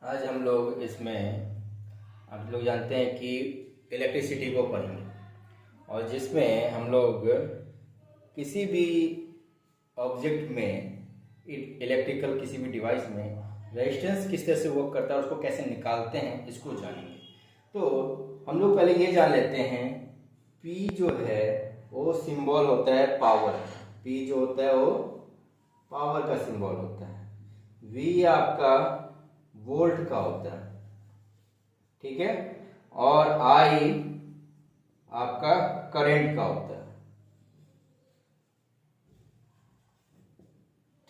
आज हम लोग इसमें आप लोग जानते हैं कि इलेक्ट्रिसिटी को पढ़ेंगे और जिसमें हम लोग किसी भी ऑब्जेक्ट में इलेक्ट्रिकल किसी भी डिवाइस में रेजिस्टेंस किस तरह से वर्क करता है और उसको कैसे निकालते हैं इसको जानेंगे। तो हम लोग पहले ये जान लेते हैं P जो है वो सिंबल होता है पावर। P जो होता है वो पावर का सिंबल होता है। V आपका वोल्ट का होता है, ठीक है। और I आपका करंट का होता है,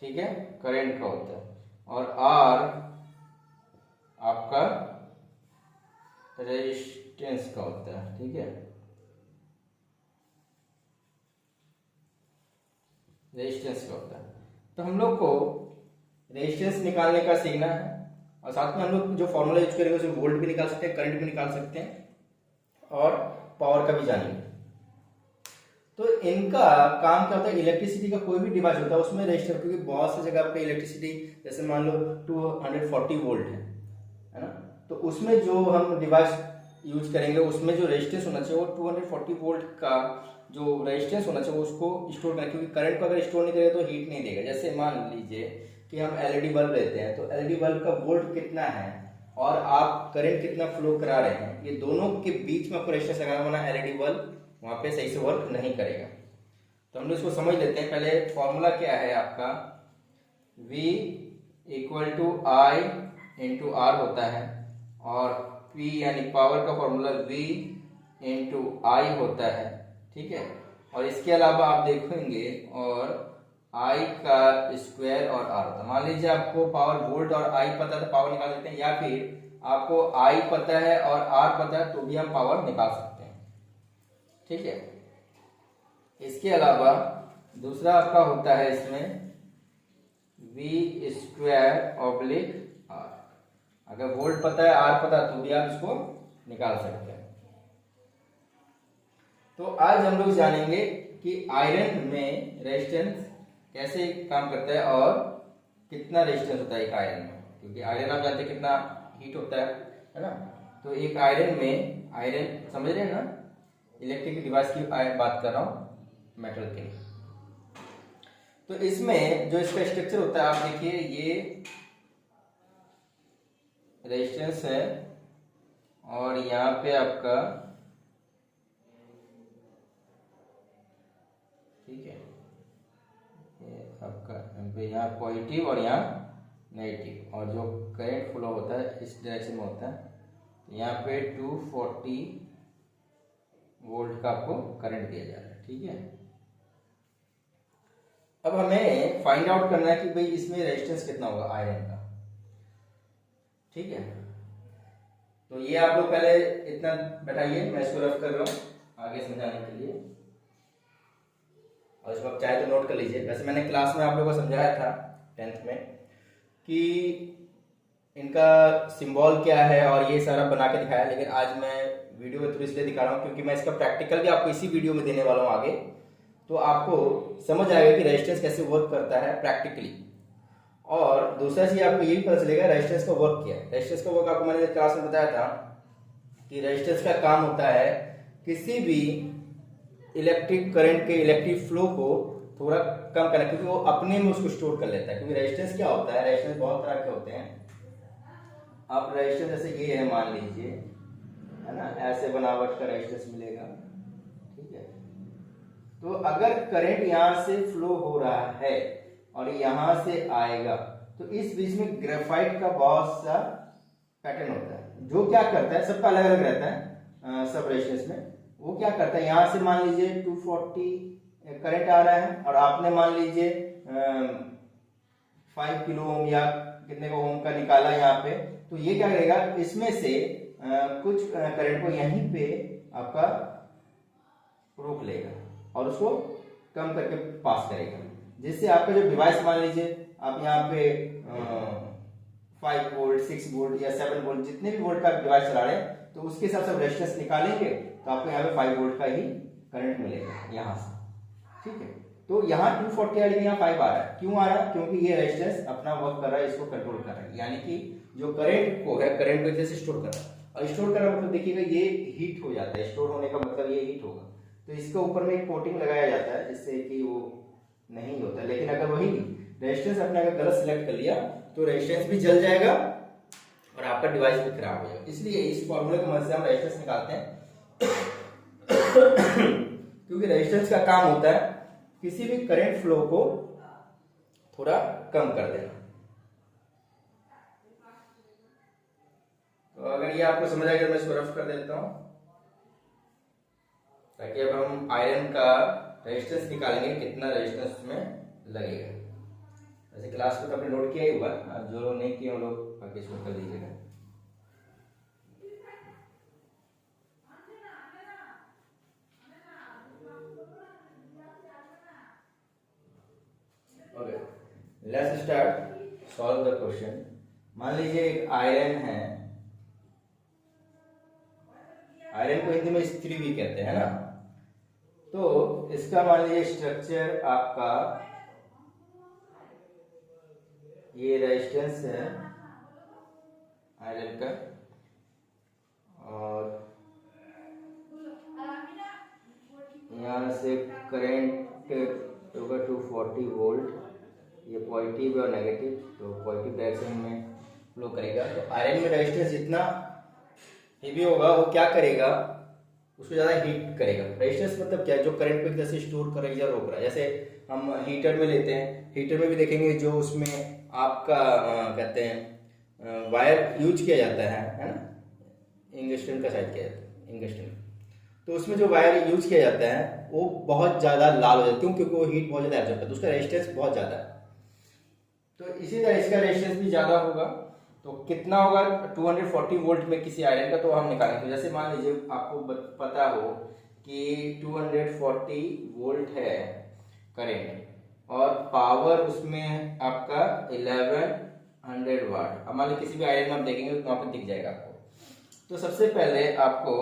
ठीक है, करंट का होता है। और R आपका रेजिस्टेंस का होता है, ठीक है, रेजिस्टेंस का होता है। तो हम लोग को रेजिस्टेंस निकालने का सीखना है और साथ में हम लोग जो फॉर्मूला यूज करेंगे उसमें वोल्ट भी निकाल सकते हैं, करंट भी निकाल सकते हैं और पावर का भी जानेंगे। तो इनका काम क्या होता है, इलेक्ट्रिसिटी का कोई भी डिवाइस होता है उसमें रेजिस्टर, क्योंकि बहुत सी जगह पे इलेक्ट्रिसिटी जैसे मान लो 240 वोल्ट है ना, तो उसमें जो हम डिवाइस यूज करेंगे उसमें जो रेजिस्टेंस होना चाहिए वो 240 वोल्ट का जो रेजिस्टेंस होना चाहिए उसको स्टोर करना, क्योंकि करंट को अगर स्टोर नहीं करेगा तो हीट नहीं देगा। जैसे मान लीजिए कि हम एलईडी बल्ब लेते हैं तो एलईडी बल्ब का वोल्ट कितना है और आप करंट कितना फ्लो करा रहे हैं, ये दोनों के बीच में आपको रेजिस्टेंस लगाना, वरना एलईडी बल्ब वहां पे सही से वर्क नहीं करेगा। तो हम लोग इसको समझ लेते हैं। पहले फॉर्मूला क्या है आपका, V equal to I into R होता है और P यानी पावर का फॉर्मूला V इंटू I होता है, ठीक है। और इसके अलावा आप देखेंगे और I का स्क्वायर और R होता है। मान लीजिए आपको पावर वोल्ट और I पता है तो पावर निकाल सकते हैं, या फिर आपको I पता है और R पता है तो भी हम पावर निकाल सकते हैं, ठीक है। इसके अलावा दूसरा आपका होता है इसमें V स्क्वायर ऑब्लिक R। अगर वोल्ट पता है R पता है तो भी आप इसको निकाल सकते हैं। तो आज हम लोग जानेंगे कि आयरन में रेजिस्टेंस कैसे काम करता है और कितना रेजिस्टेंस होता है एक आयरन में, क्योंकि आयरन आप जानते हैं कितना हीट होता है ना। तो एक आयरन में, आयरन समझ रहे हैं ना, इलेक्ट्रिक डिवाइस की बात कर रहा हूं, मेटल के। तो इसमें जो इसका स्ट्रक्चर होता है आप देखिए, ये रेजिस्टेंस है और यहाँ पे आपका, ठीक है, ये आपका यहाँ पॉजिटिव और यहाँ नेगेटिव, और जो करंट फ्लो होता है इस डायरेक्शन में होता है। तो यहाँ पे 240 वोल्ट का आपको करंट दिया जा रहा है, ठीक है। अब हमें फाइंड आउट करना है कि भाई इसमें रेजिस्टेंस कितना होगा आयरन का, ठीक है। तो ये आप लोग पहले इतना बैठाइए, मैं इसको रफ कर रहा हूं आगे समझाने के लिए, और इसको आप चाहे तो नोट कर लीजिए। वैसे मैंने क्लास में आप लोगों को समझाया था 10th में कि इनका सिंबल क्या है और ये सारा बना के दिखाया, लेकिन आज मैं वीडियो में थ्रू इसलिए दिखा रहा हूँ क्योंकि मैं इसका प्रैक्टिकल भी आपको इसी वीडियो में देने वाला हूँ आगे, तो आपको समझ आएगा कि रेजिस्टेंस कैसे वर्क करता है प्रैक्टिकली। और दूसरा चीज आपको ये भी पता चलेगा रेजिस्टेंस का वर्क क्या है। रेजिस्टेंस का वर्क आपको मैंने क्लास में बताया था कि रेजिस्टेंस का काम होता है किसी भी इलेक्ट्रिक करंट के इलेक्ट्रिक फ्लो को थोड़ा कम करना, क्योंकि वो अपने में उसको स्टोर कर लेता है। क्योंकि रेजिस्टेंस क्या होता है, रेजिस्टेंस बहुत तरह के होते हैं। आप रेजिस्टेंस जैसे ये है मान लीजिए, है ना, ऐसे बनावट का रेजिस्टेंस मिलेगा, ठीक है। तो अगर करंट यहां से फ्लो हो रहा है और यहां से आएगा तो इस बीच में ग्रेफाइट का बहुत सा पैटर्न होता है जो क्या करता है, सबका अलग अलग रहता है सब रेजिस्टेंस में। वो क्या करता है, यहां से मान लीजिए 240 करंट आ रहा है और आपने मान लीजिए 5 किलो ओम या कितने का ओम का निकाला यहाँ पे, तो ये क्या करेगा, इसमें से कुछ करंट को यहीं पे आपका रोक लेगा और उसको कम करके पास करेगा, जिससे आपका जो डिवाइस मान लीजिए आप यहाँ पे 5 वोल्ट 6 वोल्ट या 7 वोल्ट जितने भी वोल्ट का डिवाइस चला रहे हैं तो उसके हिसाब से रेजिस्टेंस निकालेंगे तो आपको यहाँ पे 5 वोल्ट का ही करंट मिलेगा यहाँ से, ठीक है। तो यहाँ 240 आ रही, यहाँ 5 आ रहा है। क्यों आ रहा है? क्योंकि ये रेजिस्टेंस अपना वर्क कर रहा है, इसको कंट्रोल कर रहा है, यानी कि जो करंट को है, करंट को इधर से स्टोर कर रहा है। और स्टोर कर रहा है मतलब देखिएगा ये हीट हो जाता है, स्टोर होने का मतलब ये हीट होगा। तो इसके ऊपर में एक कोटिंग लगाया जाता है जिससे कि वो नहीं होता। लेकिन अगर वही रेजिस्टेंस आपने अगर गलत सिलेक्ट कर लिया तो रेजिस्टेंस भी जल जाएगा और आपका डिवाइस भी खराब हो जाएगा। इसलिए इस फॉर्मूले की मदद से हम रेजिस्टेंस निकालते हैं क्योंकि रेजिस्टेंस का काम होता है किसी भी करंट फ्लो को थोड़ा कम कर देना। तो अगर ये आपको समझ आएगा तो मैं इसको रफ कर देता हूं, ताकि अब हम आयरन का रेजिस्टेंस निकालेंगे कितना रेजिस्टेंस उसमें लगेगा। वैसे क्लास को तो आपने नोट किया ही हुआ, जो लोग नहीं किए वो लोग आगे इसको कर दीजिएगा। Okay, let's start solve the question. मान लीजिए एक आयरन है, आयरन को हिंदी में स्त्री भी कहते हैं ना। तो इसका मान लीजिए स्ट्रक्चर आपका ये रेजिस्टेंस है आयरन का, और यहाँ से करंट होगा 240 वोल्ट, ये पॉजिटिव और नेगेटिव, तो पॉजिटिव डायरेक्शन में फ्लो करेगा। तो आयरन में रेजिस्टेंस जितना हेवी होगा वो क्या करेगा, उसको ज़्यादा हीट करेगा। रेजिस्टेंस मतलब क्या है, जो करंट को एक तरह से स्टोर कर या रोक रहा है। जैसे हम हीटर में लेते हैं, हीटर में भी देखेंगे जो उसमें आपका कहते हैं वायर यूज किया जाता है ना, इंगस्टन का साइड किया जाता है, इंगस्टन। तो उसमें जो वायर यूज किया जाता है वो बहुत ज़्यादा लाल हो जाता है। क्यों? क्योंकि वो हीट बहुत ज़्यादा एब्जॉर्ब करता है, उसका रेजिस्टेंस बहुत ज़्यादा है। तो इसी तरह इसका रेजिस्टेंस भी ज़्यादा होगा। तो कितना होगा 240 वोल्ट में किसी आयरन का, तो हम निकालेंगे। तो जैसे मान लीजिए आपको पता हो कि 240 वोल्ट है करंट और पावर उसमें आपका 1100 वाट। अब मान लीजिए किसी भी आयरन में आप देखेंगे तो वहाँ पर दिख जाएगा आपको। तो सबसे पहले आपको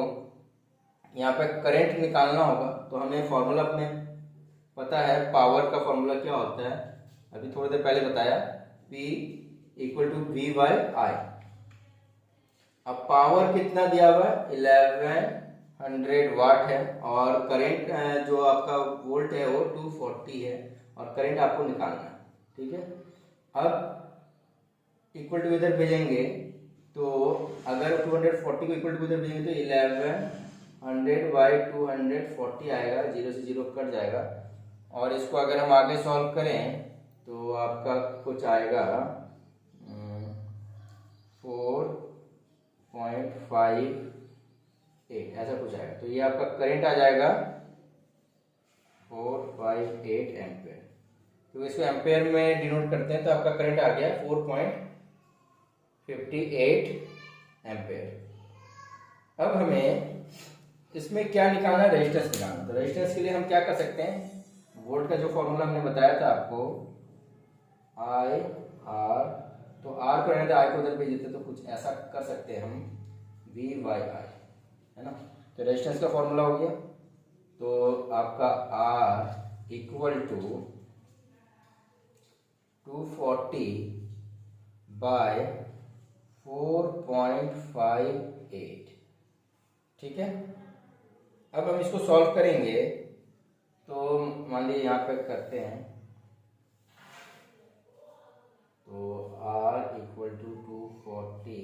यहाँ पे करंट निकालना होगा। तो हमें फॉर्मूला अपने पता है, पावर का फॉर्मूला क्या होता है, अभी थोड़ी देर पहले बताया, P equal to V by I. अब पावर कितना दिया हुआ है, 1100 वाट है, और करंट जो आपका वोल्ट है वो 240 है, और करंट आपको निकालना है। ठीक है, अब इक्वल टू इधर भेजेंगे तो अगर 240 को इक्वल टू इधर भेजेंगे तो 1100 बाई 240 आएगा, 0 से 0 कट जाएगा। और इसको अगर हम आगे सॉल्व करें तो आपका कुछ आएगा 4.58 ऐसा कुछ आएगा। तो ये आपका करंट आ जाएगा 458 एम्पेयर। तो इसको एम्पेयर में डिनोट करते हैं, तो आपका करंट आ गया 4.58 एम्पेयर। अब हमें इसमें क्या निकालना है, रेजिस्टेंस निकालना। तो रेजिस्टेंस के लिए हम क्या कर सकते हैं, वोल्ट का जो फॉर्मूला हमने बताया था आपको, आई आर, तो आर को रहने आई को उधर भेज देते तो कुछ ऐसा कर सकते हैं हम, V बाई आई, है ना। तो रेजिस्टेंस का फॉर्मूला हो गया। तो आपका R इक्वल टू 240 बाय 4.58। ठीक है, अब हम इसको सॉल्व करेंगे। तो मान लीजिए यहाँ पे करते हैं, तो R equal to 240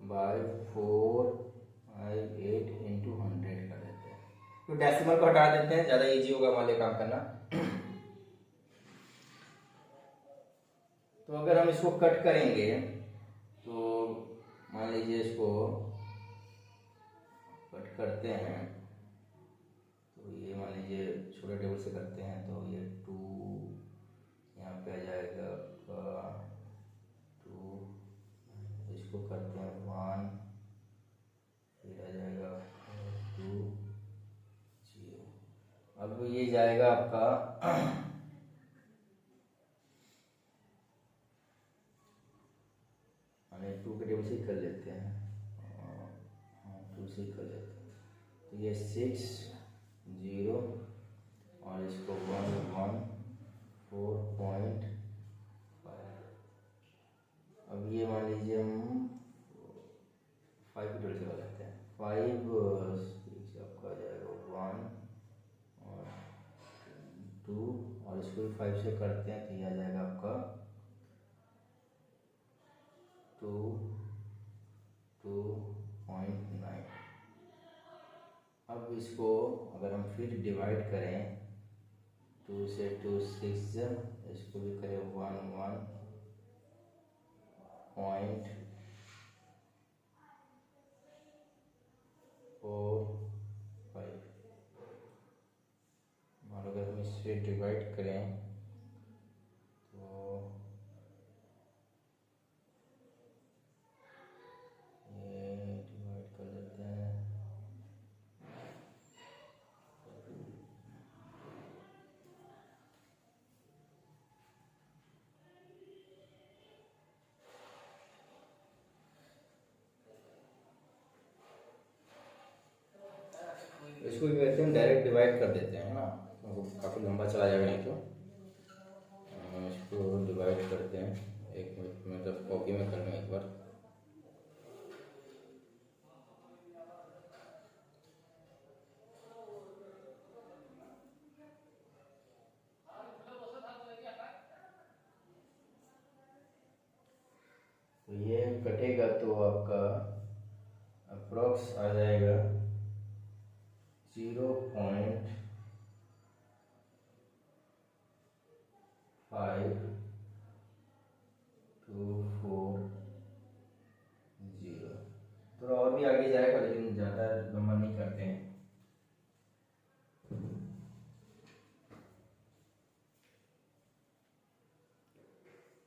by 458 into 100 कर देते हैं। तो डेसिमल को हटा देते हैं, ज़्यादा इजी होगा हमारे लिए काम करना। तो अगर हम इसको कट करेंगे तो मान लीजिए इसको कट करते हैं, तो ये मान लीजिए छोटे टेबल से करते हैं, तो ये 2 यहाँ पे आ जाएगा 2, इसको करते हैं 1, फिर आ जाएगा 2 0। अब ये जाएगा आपका हमें 2 के टेबल से कर लेते हैं, 2 से कर लेते हैं। तो ये 6 0 और इसको 114.5। अब ये मान लीजिए हम 5 की टोटल चला लेते हैं। 5 से आपका आ जाएगा 1 और 2 और इसको भी 5 से करते हैं तो ये आ जाएगा आपका 2.9। अब इसको अगर हम फिर डिवाइड करें 2 से 2 6, इसको भी करें 11.45। मान लो अगर हम इससे डिवाइड करें तो ये डिवाइड कर देते हैं। इसको क्या कहते हैं, डायरेक्ट डिवाइड कर देते हैं ना, तो काफ़ी लंबा चला जाएगा नहीं तो इसको डिवाइड करते हैं। एक मिनट मतलब कॉपी में कर लें एक बार। तो ये कटेगा तो आपका अप्रॉक्स आ जाएगा 0.5240। थोड़ा और भी आगे जाएगा लेकिन ज़्यादा लंबा नहीं करते हैं।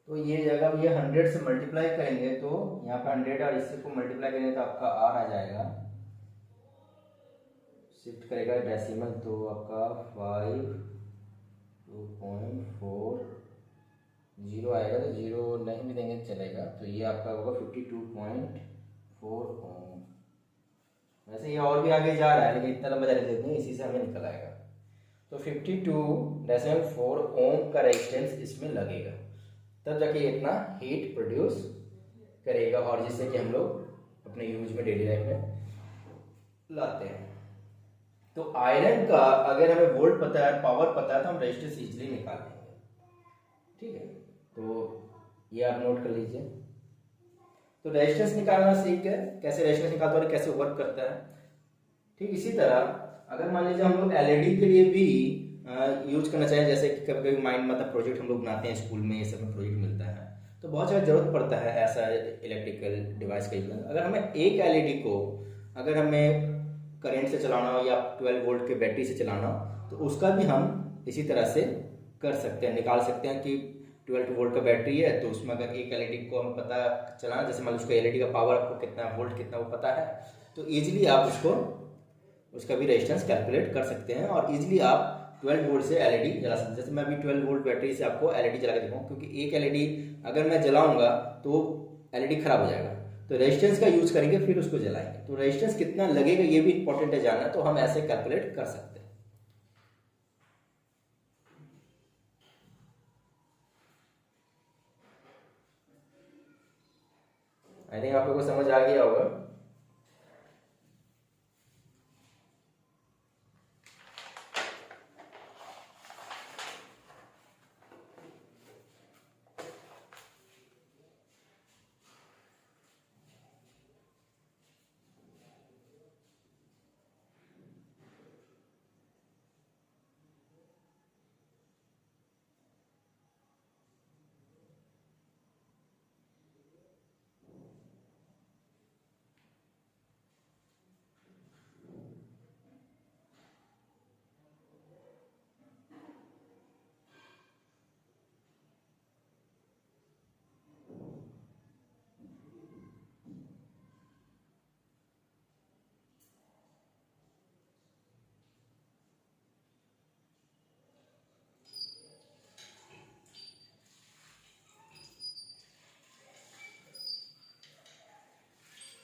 तो ये जगह ये 100 से मल्टीप्लाई करेंगे तो यहाँ पे 100 और इससे को मल्टीप्लाई करेंगे तो आपका R आ जाएगा। शिफ्ट करेगा डेसिमल तो आपका 2.40 आएगा, तो 0 नहीं भी देंगे चलेगा। तो ये आपका होगा 52.4 ओम। वैसे ये और भी आगे जा रहा है लेकिन इतना लंबा जाने देते हैं, इसी से हमें निकल आएगा। तो 52.4 ओम का रेजिस्टेंस इसमें लगेगा, तब जाके इतना हीट प्रोड्यूस करेगा और जिससे कि हम लोग अपने यूज में डेली लाइफ में लाते हैं। तो आयरन का अगर हमें वोल्ट पता है, पावर पता है, तो हम रेजिस्टेंस इजीली निकाल लेंगे। ठीक है, तो ये आप नोट कर लीजिए। तो रेजिस्टेंस निकालना सीख गए, कैसे रेजिस्टेंस निकालते हैं और कैसे वर्क करता है। ठीक इसी तरह अगर मान लीजिए हम लोग एलईडी के लिए भी यूज करना चाहें, जैसे कि कभी कभी माइंड मतलब प्रोजेक्ट हम लोग बनाते हैं स्कूल में, ये सब में प्रोजेक्ट मिलता है तो बहुत ज़्यादा जरूरत पड़ता है ऐसा इलेक्ट्रिकल डिवाइस का यूज। अगर हमें एक एलईडी को अगर हमें करंट से चलाना हो या 12 वोल्ट के बैटरी से चलाना हो तो उसका भी हम इसी तरह से कर सकते हैं, निकाल सकते हैं कि 12 वोल्ट का बैटरी है तो उसमें अगर एक एलईडी को हम पता चलाना, जैसे मान लो उसका एलईडी का पावर आपको कितना वोल्ट कितना वो पता है, तो ईजिली आप उसका भी रेजिस्टेंस कैलकुलेट कर सकते हैं और ईजिली आप 12 वोल्ट से एलईडी जला सकते हैं। जैसे मैं अभी 12 वोल्ट बैटरी से आपको एलईडी जला के दिखाऊँ, क्योंकि एक एलईडी अगर मैं जलाऊंगा तो एलईडी खराब हो जाएगा, तो रेजिस्टेंस का यूज करेंगे फिर उसको जलाएंगे। तो रेजिस्टेंस कितना लगेगा ये भी इंपॉर्टेंट है जानना, तो हम ऐसे कैलकुलेट कर सकते हैं। आई थिंक आप लोगों को समझ आ गया होगा।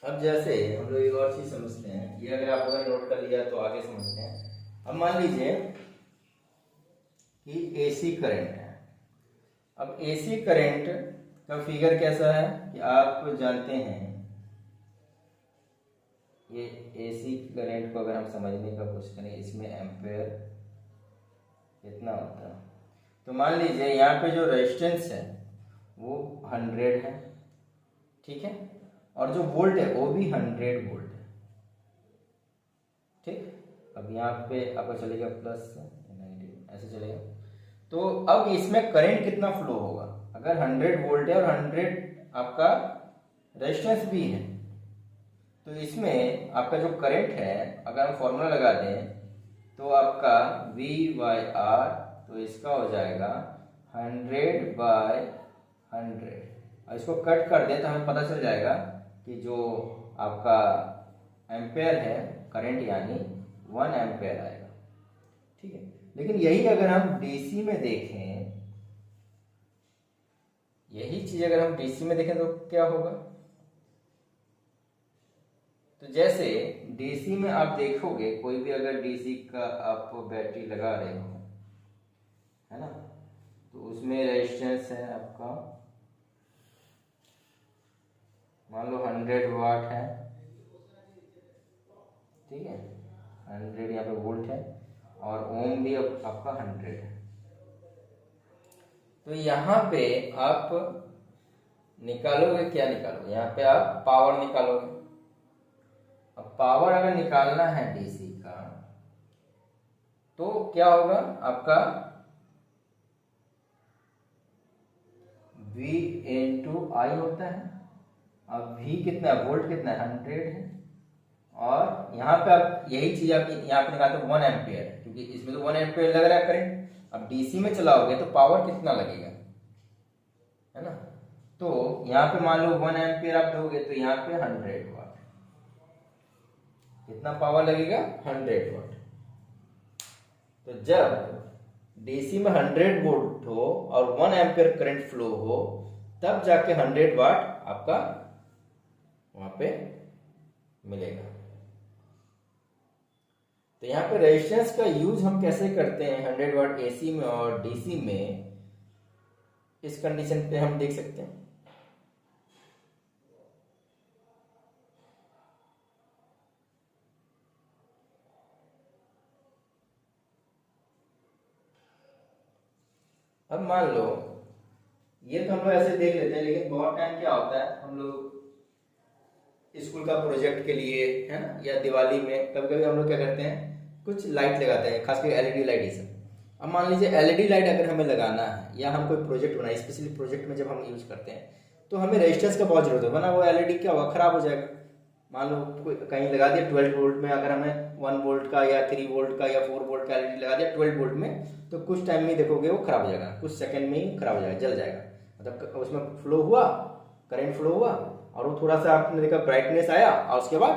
अब जैसे हम लोग एक और चीज समझते हैं, ये अगर आप अगर नोट कर लिया तो आगे समझते हैं। अब मान लीजिए कि एसी करंट है। अब एसी करंट का फिगर कैसा है कि आप जानते हैं, ये एसी करंट को अगर हम समझने का कोशिश करें, इसमें एम्पेयर कितना होता है। तो मान लीजिए यहाँ पे जो रेजिस्टेंस है वो 100 है, ठीक है, और जो वोल्ट है वो भी 100 वोल्ट है, ठीक। अब यहाँ पे आपका चलेगा प्लस नेगेटिव, ऐसे चलेगा। तो अब इसमें करंट कितना फ्लो होगा, अगर 100 वोल्ट है और 100 आपका रेजिस्टेंस भी है, तो इसमें आपका जो करंट है अगर हम फॉर्मूला लगा दें तो आपका V बाय R, तो इसका हो जाएगा 100/100, और इसको कट कर दें तो हमें पता चल जाएगा कि जो आपका एम्पेयर है करंट यानी 1 एम्पेयर आएगा, ठीक है। लेकिन यही अगर हम डीसी में देखें, यही चीज अगर हम डीसी में देखें तो क्या होगा। तो जैसे डीसी में आप देखोगे, कोई भी अगर डीसी का आप बैटरी लगा रहे हो, है ना, तो उसमें रेजिस्टेंस है आपका, मान लो 100 वाट है, ठीक है, 100 यहाँ पे वोल्ट है, और ओम भी आपका 100 है। तो यहाँ पे आप निकालोगे, क्या निकालोगे, यहाँ पे आप पावर निकालोगे। अब पावर अगर निकालना है डीसी का तो क्या होगा, आपका V इंटू आई होता है। अब V कितना है, वोल्ट कितना है, 100 है, और यहाँ पे आप यही चीज आप यहाँ पे निकालते हो 1 एम्पियर, क्योंकि इसमें तो 1 एम्पियर लग रहा है करंट। अब डीसी में चलाओगे तो पावर कितना लगेगा, है ना। तो यहाँ पे मान लो 1 एम्पियर आप दोगे तो यहाँ पे 100 वाट, कितना पावर लगेगा, 100 वाट। तो जब डीसी में 100 वोल्ट हो और 1 एम्पियर करंट फ्लो हो, तब जाके 100 वाट आपका वहां पे मिलेगा। तो यहाँ पे रेजिस्टेंस का यूज हम कैसे करते हैं 100 वाट एसी में और डीसी में, इस कंडीशन पे हम देख सकते हैं। अब मान लो ये तो हम लोग ऐसे देख लेते हैं, लेकिन बहुत टाइम क्या होता है, हम लोग स्कूल का प्रोजेक्ट के लिए, है ना, या दिवाली में कभी कभी हम लोग क्या करते हैं, कुछ लाइट लगाते हैं, खासकर एलईडी लाइट ये सब। अब मान लीजिए एलईडी लाइट अगर हमें लगाना है या हम कोई प्रोजेक्ट बनाए, स्पेशली प्रोजेक्ट में जब हम यूज करते हैं तो हमें रेजिस्टेंस का बहुत जरूरत है, वरना वो एलईडी क्या होगा, खराब हो जाएगा। मान लो कोई कहीं लगा दिया 12 वोल्ट में, अगर हमें 1 वोल्ट का या 3 वोल्ट का या 4 वोल्ट का एलईडी लगा दिया 12 वोल्ट में, तो कुछ टाइम में देखोगे वो खराब हो जाएगा, कुछ सेकंड में ही खराब हो जाएगा, जल जाएगा। मतलब उसमें फ्लो हुआ, करंट फ्लो हुआ, और वो थोड़ा सा आपने देखा ब्राइटनेस आया और उसके बाद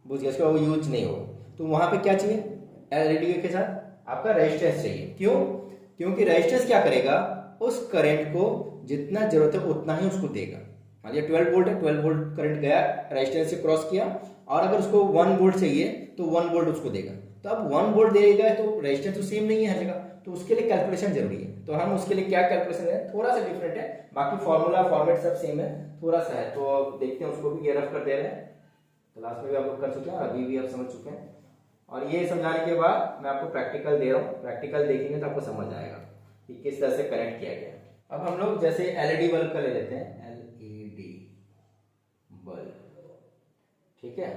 बुझ गया, उसके बाद वो यूज नहीं होगा। तो वहां पे क्या चाहिए, एलईडी के साथ आपका रेजिस्टेंस चाहिए। क्यों, क्योंकि रेजिस्टेंस क्या करेगा, उस करंट को जितना जरूरत है उतना ही उसको देगा। मान लिया 12 वोल्ट है, 12 वोल्ट करंट गया, रेजिस्टेंस से क्रॉस किया, और अगर उसको 1 वोल्ट चाहिए तो 1 वोल्ट उसको देगा। तो अब 1 वोल्ट देगा तो रेजिस्टेंस तो सेम नहीं है हर जगह, तो उसके लिए कैलकुलेशन जरूरी है। तो हम उसके लिए क्या कैलकुलेशन है, थोड़ा सा डिफरेंट है, बाकी फॉर्मूला फॉर्मेट सब सेम है, थोड़ा सा है। तो अब देखते हैं, उसको भी ये रफ कर दे रहे हैं, क्लास में भी आप लोग कर चुके हैं, अभी भी आप समझ चुके हैं। और ये समझाने के बाद मैं आपको प्रैक्टिकल दे रहा हूँ, प्रैक्टिकल देखेंगे तो आपको समझ आएगा कि किस तरह से कनेक्ट किया गया। अब हम लोग जैसे एलईडी बल्ब का ले लेते हैं, एलईडी बल्ब, ठीक है।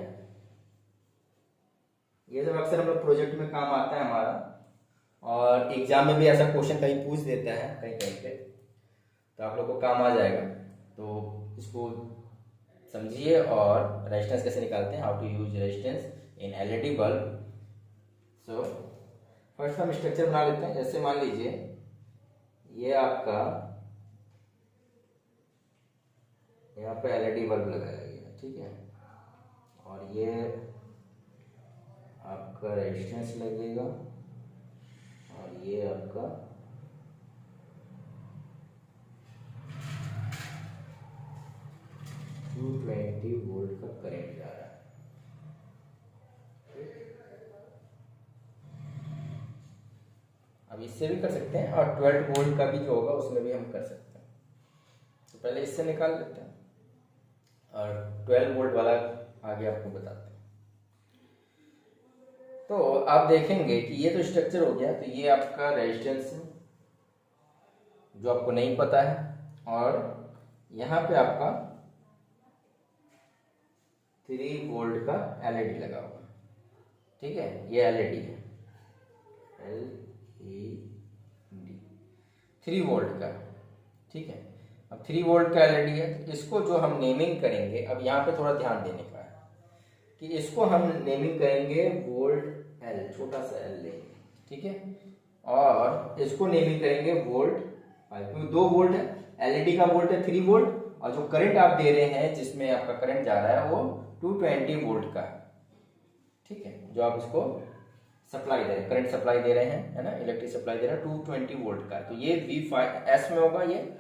ये सब अक्सर हम लोग प्रोजेक्ट में काम आता है हमारा, और एग्जाम में भी ऐसा क्वेश्चन कहीं पूछ देता है कहीं कहीं पे, तो आप लोग को काम आ जाएगा। तो इसको समझिए, और रेजिस्टेंस कैसे निकालते हैं, how to use resistance in LED bulb. So first हम स्ट्रक्चर बना लेते हैं। जैसे मान लीजिए ये आपका यहाँ पे एलईडी बल्ब लगाया गया, ठीक है, और ये आपका रेजिस्टेंस लगेगा, और ये आपका टू 220 वोल्ट का करंट जा रहा है। अब इससे भी कर सकते हैं और 12 वोल्ट का भी जो होगा उसमें भी हम कर सकते हैं। तो पहले इससे निकाल लेते हैं और 12 वोल्ट वाला आगे आपको बताते हैं। तो आप देखेंगे कि ये तो स्ट्रक्चर हो गया, तो ये आपका रेजिस्टेंस है जो आपको नहीं पता है, और यहाँ पे आपका 3 वोल्ट का एलईडी लगा हुआ है। ठीक है, ये एलईडी है, LED 3 वोल्ट का। ठीक है, अब 3 वोल्ट का एलईडी है, तो इसको जो हम नेमिंग करेंगे, अब यहाँ पे थोड़ा ध्यान देने का है कि इसको हम नेमिंग करेंगे वोल्ट एल, छोटा सा एल लेंगे। ठीक है, और इसको नेमिंग करेंगे वोल्ट 5, क्योंकि 2 वोल्ट है, एलईडी का वोल्ट है 3 वोल्ट, और जो करंट आप दे रहे हैं जिसमें आपका करंट जा रहा है वो 220 वोल्ट का है। ठीक है, जो आप इसको सप्लाई दे रहे हैं, करंट सप्लाई दे रहे हैं, है ना, इलेक्ट्रिक सप्लाई दे रहे हैं 220 वोल्ट का, तो ये V5S में होगा, ये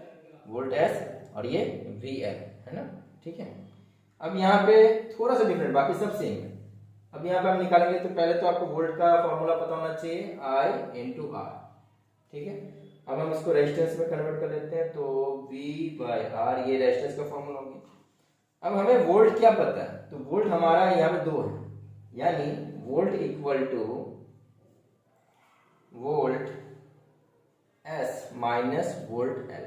वोल्ट S, और ये VL है ना। ठीक है, अब यहाँ पे थोड़ा सा डिफरेंट, बाकी सब सेम है। अब यहाँ पे हम निकालेंगे तो पहले तो आपको वोल्ट का फॉर्मूला पता होना चाहिए, I into R। ठीक है, अब हम इसको रेजिस्टेंस में कन्वर्ट कर लेते हैं, तो V/R ये रेजिस्टेंस का फॉर्मूला हो गया। अब हमें वोल्ट क्या पता है, तो वोल्ट हमारा यहाँ पे 2 है, यानी volt equal two volt S minus volt L।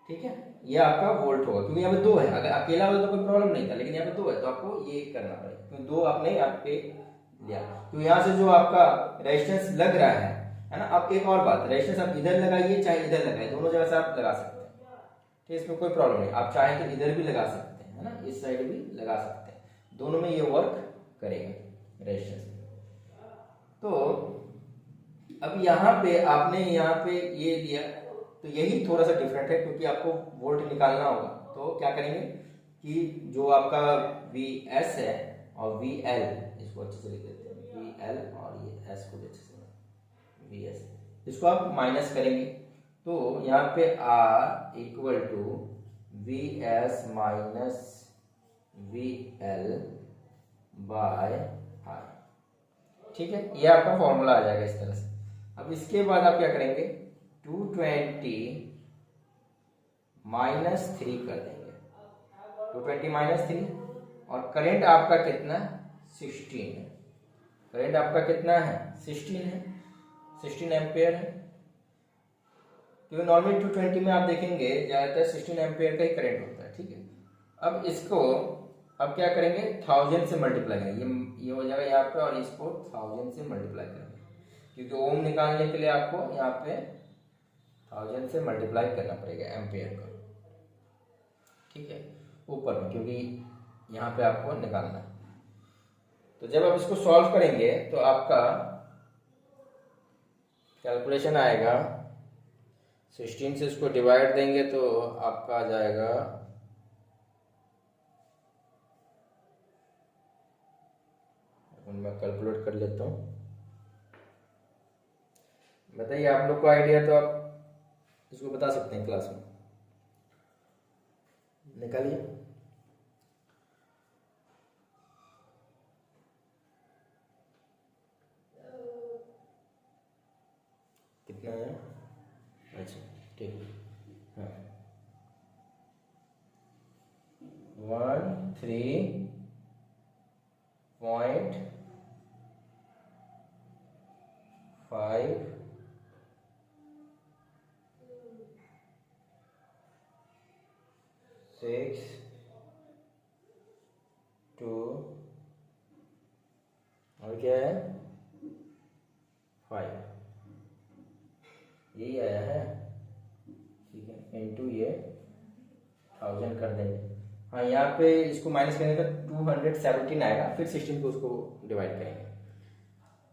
ठीक है, ये आपका वोल्ट होगा, क्योंकि यहाँ पे 2 है, अगर अकेला होता तो कोई प्रॉब्लम नहीं था, लेकिन यहाँ पे 2 है तो आपको ये करना पड़ेगा, क्योंकि 2 आपने यहाँ पे लिया, तो यहाँ से जो आपका रेजिस्टेंस लग रहा है ना। अब एक और बात, रेजिस्टेंस आप इधर लगाइए चाहे इधर लगाइए, दोनों जगह से आप लगा सकते हैं। ठीक, इसमें कोई प्रॉब्लम नहीं, आप चाहे तो इधर भी लगा सकते हैं, है ना, इस साइड भी लगा सकते हैं, दोनों में ये वर्क करेगा रेजिस्टेंस। तो अब यहाँ पे आपने यहाँ पे ये दिया, तो यही थोड़ा सा डिफरेंट है, क्योंकि आपको वोल्ट निकालना होगा। तो क्या करेंगे कि जो आपका VS है और VL, इसको अच्छे से लिख देते हैं, VL और ये S को अच्छे से VS, इसको आप माइनस करेंगे, तो यहाँ पे R equal to VS minus VL by R। ठीक है, ये आपका फॉर्मूला आ जाएगा इस तरह से। अब इसके बाद आप क्या करेंगे, 220 माइनस 3 कर देंगे, 220 माइनस 3, और करंट आपका कितना, 16 है, करंट आपका कितना है, 16 है, 16 एम्पियर है, क्योंकि नॉर्मली 220 में आप देखेंगे ज़्यादातर 16 एम्पियर का ही करंट होता है। ठीक है, अब इसको अब क्या करेंगे, 1000 से मल्टीप्लाई करेंगे, ये हो जाएगा यहाँ पे, और इसको 1000 से मल्टीप्लाई करेंगे, क्योंकि ओम निकालने के लिए आपको यहाँ पे 1000 से मल्टीप्लाई करना पड़ेगा एम्पियर को। ठीक है, ऊपर में, क्योंकि यहाँ पे आपको निकालना है। तो जब आप इसको सॉल्व करेंगे तो आपका कैलकुलेशन आएगा, 16 से इसको डिवाइड देंगे तो आपका आ जाएगा, मैं कैलकुलेट कर लेता हूँ, बताइए आप लोग को आइडिया तो आप इसको बता सकते हैं क्लास में, निकालिए। कितना है, अच्छा ठीक है, हाँ 13.562, और क्या है 5, यही आया है। ठीक है, इनटू ये 1000 कर देंगे। हाँ, यहाँ पे इसको माइनस करने का 217 आएगा, फिर 16 को उसको डिवाइड करेंगे,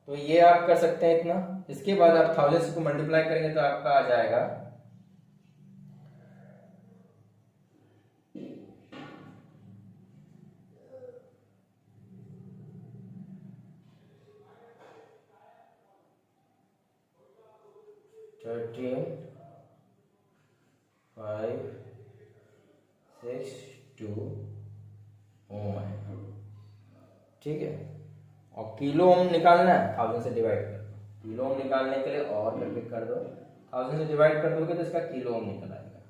तो ये आप कर सकते हैं इतना। इसके बाद आप 1000 से को मल्टीप्लाई करेंगे तो आपका आ जाएगा 13.562 ओम है। ठीक है, और किलो ओम निकालना है 1000 से डिवाइड कर, किलो ओम निकालने के लिए और करके कर दो, 1000 से डिवाइड कर दोगे तो इसका किलो ओम निकल आएगा।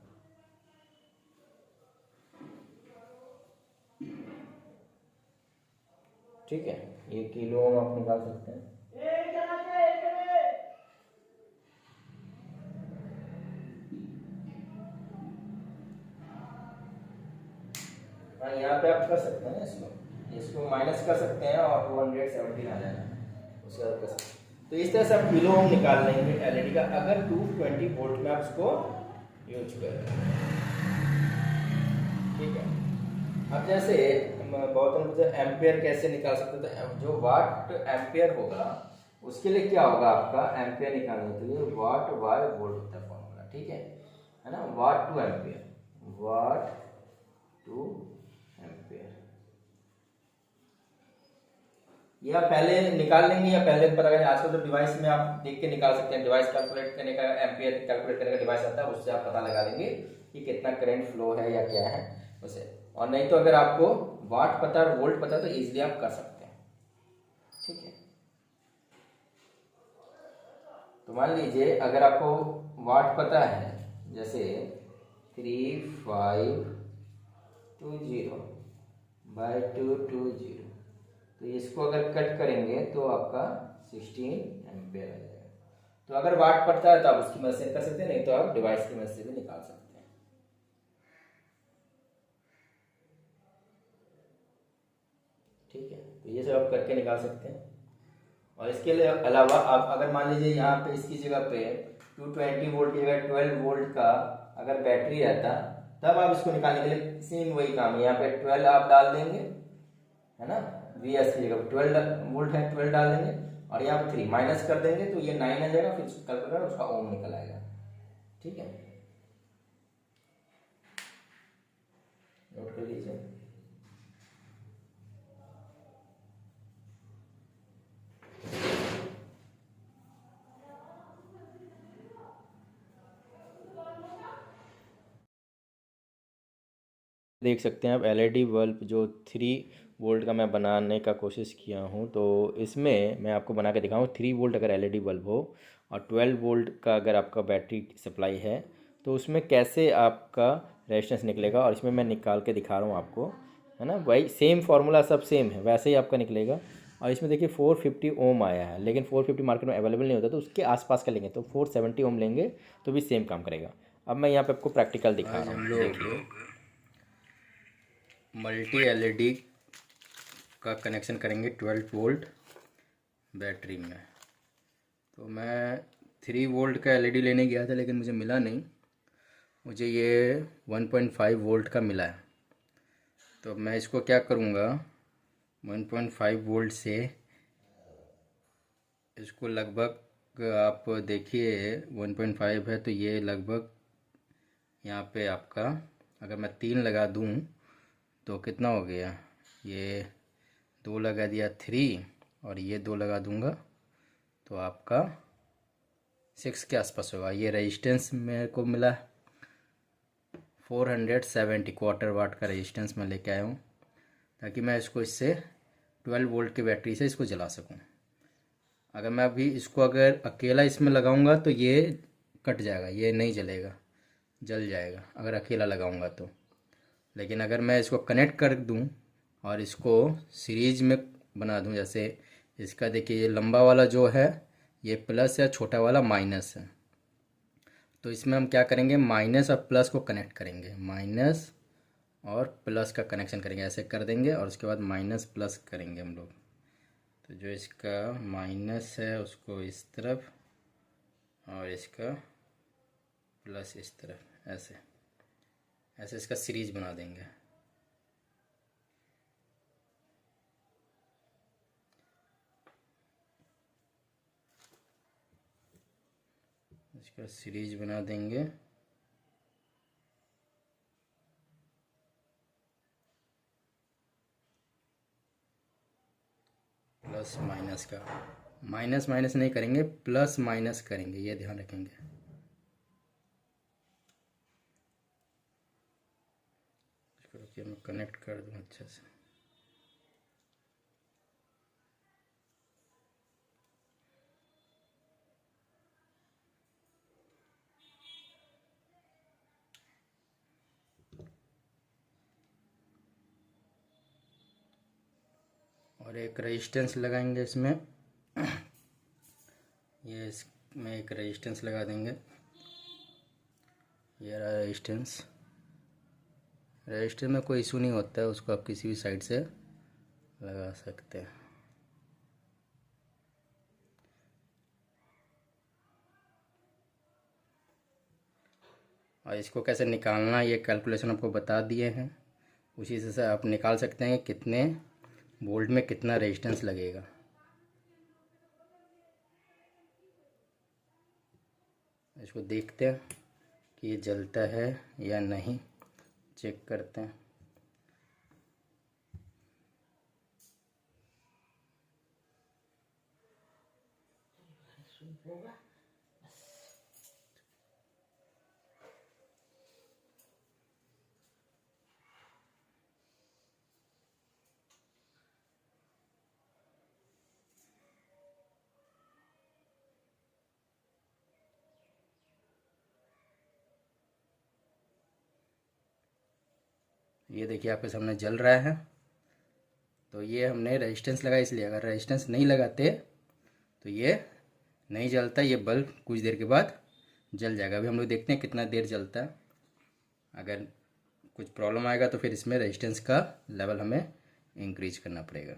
ठीक है, ये किलो ओम आप निकाल सकते हैं। हाँ, यहाँ पे आप कर सकते हैं इसको माइनस कर सकते हैं और 217 आ जाएगा, उसके बाद कर सकते हैं। तो इस तरह से आप किलो ओम निकाल लेंगे एलईडी का, अगर 220 वोल्ट में आप इसको यूज करें। ठीक है, अब जैसे बहुत लोग एम्पियर कैसे निकाल सकते हैं, तो जो वाट एम्पियर होगा उसके लिए क्या होगा, आपका एम्पियर निकालने के लिए वाट बाय वोल्ट होता है फॉर्मूला। ठीक है ना, वाट टू एम्पियर, वाट टू एम्पियर। ये आप पहले निकाल लेंगे या पहले पता करें, आजकल तो डिवाइस में आप देख के निकाल सकते हैं, डिवाइस कैलकुलेट करने का, एम्पियर कैलकुलेट करने का डिवाइस आता है, उससे आप पता लगा लेंगे कि कितना करंट फ्लो है या क्या है उसे। और नहीं तो अगर आपको वाट पता और वोल्ट पता तो इजीली आप कर सकते हैं। ठीक है, तो मान लीजिए अगर आपको वाट पता है, जैसे 3520/220, तो इसको अगर कट करेंगे तो आपका 16 एम्पियर आ जाएगा। तो अगर वाट पड़ता है तो आप उसकी मदद से कर सकते हैं, नहीं तो आप डिवाइस की मदद से भी निकाल सकते हैं। ठीक है, तो ये सब आप करके निकाल सकते हैं। और इसके अलावा आप अगर मान लीजिए यहाँ पे इसकी जगह पे 220 वोल्ट की जगह 12 वोल्ट का अगर बैटरी रहता, तब आप इसको निकालने के लिए सेम वही काम है, यहाँ पे 12 आप डाल देंगे, है ना, Vs की जगह 12 वोल्ट है, 12 डाल देंगे और यहाँ पे 3 माइनस कर देंगे तो ये 9 आ जाएगा, फिर कैलकुलेटर उसका ओम निकल आएगा। ठीक है, नोट कर लीजिए। देख सकते हैं आप एलईडी बल्ब जो 3 वोल्ट का मैं बनाने का कोशिश किया हूँ, तो इसमें मैं आपको बना के दिखाऊँ। 3 वोल्ट अगर एलईडी बल्ब हो और 12 वोल्ट का अगर आपका बैटरी सप्लाई है, तो उसमें कैसे आपका रेजिस्टेंस निकलेगा, और इसमें मैं निकाल के दिखा रहा हूँ आपको, है ना। वही सेम फार्मूला सब सेम है, वैसे ही आपका निकलेगा। और इसमें देखिए 450 ओम आया है, लेकिन 450 मार्केट में अवेलेबल नहीं होता, तो उसके आसपास का लेंगे तो 470 ओम लेंगे तो भी सेम काम करेगा। अब मैं यहाँ पे आपको प्रैक्टिकल दिखा रहा हूँ। देखिए, मल्टी एलईडी का कनेक्शन करेंगे 12 वोल्ट बैटरी में। तो मैं 3 वोल्ट का एलईडी लेने गया था, लेकिन मुझे मिला नहीं, मुझे ये 1.5 वोल्ट का मिला है। तो मैं इसको क्या करूँगा, 1.5 वोल्ट से इसको लगभग आप देखिए 1.5 है, तो ये लगभग यहाँ पे आपका अगर मैं 3 लगा दूँ तो कितना हो गया, ये 2 लगा दिया 3 और ये 2 लगा दूंगा तो आपका 6 के आसपास होगा। ये रेजिस्टेंस मेरे को मिला 470 क्वार्टर वाट का रेजिस्टेंस मैं लेके आया हूँ, ताकि मैं इसको इससे 12 वोल्ट की बैटरी से इसको जला सकूँ। अगर मैं अभी इसको अगर अकेला इसमें लगाऊंगा तो ये कट जाएगा, ये नहीं जलेगा, जल जाएगा अगर अकेला लगाऊंगा तो। लेकिन अगर मैं इसको कनेक्ट कर दूं और इसको सीरीज में बना दूं, जैसे इसका देखिए ये लंबा वाला जो है ये प्लस है, छोटा वाला माइनस है, तो इसमें हम क्या करेंगे, माइनस और प्लस को कनेक्ट करेंगे, माइनस और प्लस का कनेक्शन करेंगे, ऐसे कर देंगे और उसके बाद माइनस प्लस करेंगे हम लोग। तो जो इसका माइनस है उसको इस तरफ और इसका प्लस इस तरफ, ऐसे ऐसे इसका सीरीज बना देंगे। इसका सीरीज बना देंगे। प्लस माइनस का, माइनस माइनस नहीं करेंगे, प्लस माइनस करेंगे, ये ध्यान रखेंगे। इसको रुकिए मैं कनेक्ट कर दूँ अच्छे से। और एक रेजिस्टेंस लगाएंगे इसमें। ये इसमें एक रेजिस्टेंस लगा देंगे। ये रहा रेजिस्टेंस। रेजिस्टेंस में कोई इशू नहीं होता है, उसको आप किसी भी साइड से लगा सकते हैं। और इसको कैसे निकालना ये कैलकुलेशन आपको बता दिए हैं, उसी से आप निकाल सकते हैं कितने वोल्ट में कितना रेजिस्टेंस लगेगा। इसको देखते हैं कि ये जलता है या नहीं, चेक करते हैं। ये देखिए आपके सामने जल रहा है। तो ये हमने रेजिस्टेंस लगाया इसलिए, अगर रेजिस्टेंस नहीं लगाते तो ये नहीं जलता, ये बल्ब कुछ देर के बाद जल जाएगा। अभी हम लोग देखते हैं कितना देर जलता है। अगर कुछ प्रॉब्लम आएगा तो फिर इसमें रेजिस्टेंस का लेवल हमें इंक्रीज करना पड़ेगा।